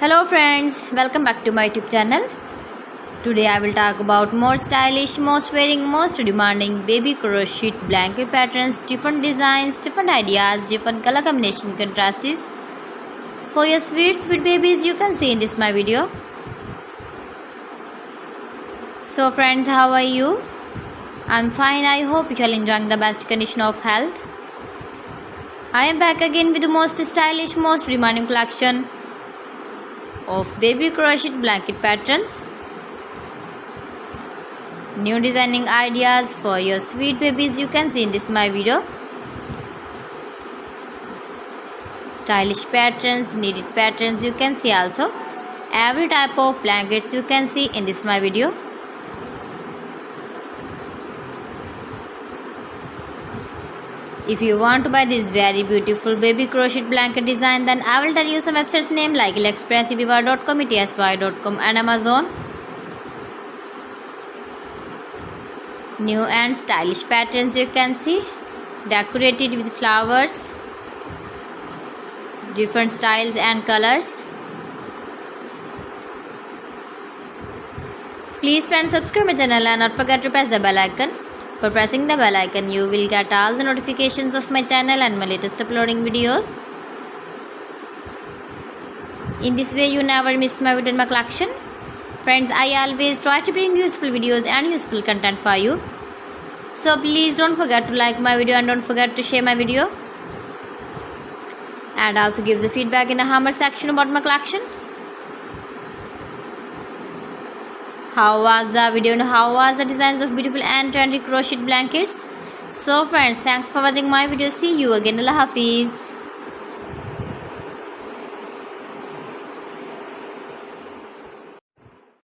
Hello friends, welcome back to my YouTube channel. Today I will talk about more stylish, most wearing, most demanding baby crochet blanket patterns, different designs, different ideas, different color combination contrasts for your sweet babies you can see in this my video. So friends, how are you? I'm fine. I hope you are enjoying the best condition of health. I am back again with the most stylish, most demanding collection of baby crochet blanket patterns. New designing ideas for your sweet babies you can see in this my video. Stylish patterns, needed patterns you can see also. Every type of blankets you can see in this my video. If you want to buy this very beautiful baby crochet blanket design, then I will tell you some websites name like AliExpress, eBay.com, ETSY.com and Amazon. New and stylish patterns you can see, decorated with flowers, different styles and colors. Please friends, subscribe my channel and not forget to press the bell icon. For pressing the bell icon, you will get all the notifications of my channel and my latest uploading videos. In this way, you never miss my video in my collection. Friends, I always try to bring useful videos and useful content for you. So please don't forget to like my video and don't forget to share my video. And also give the feedback in the comment section about my collection. How was the video and how was the designs of beautiful and trendy crochet blankets? So friends, thanks for watching my video. See you again. Allah Hafiz.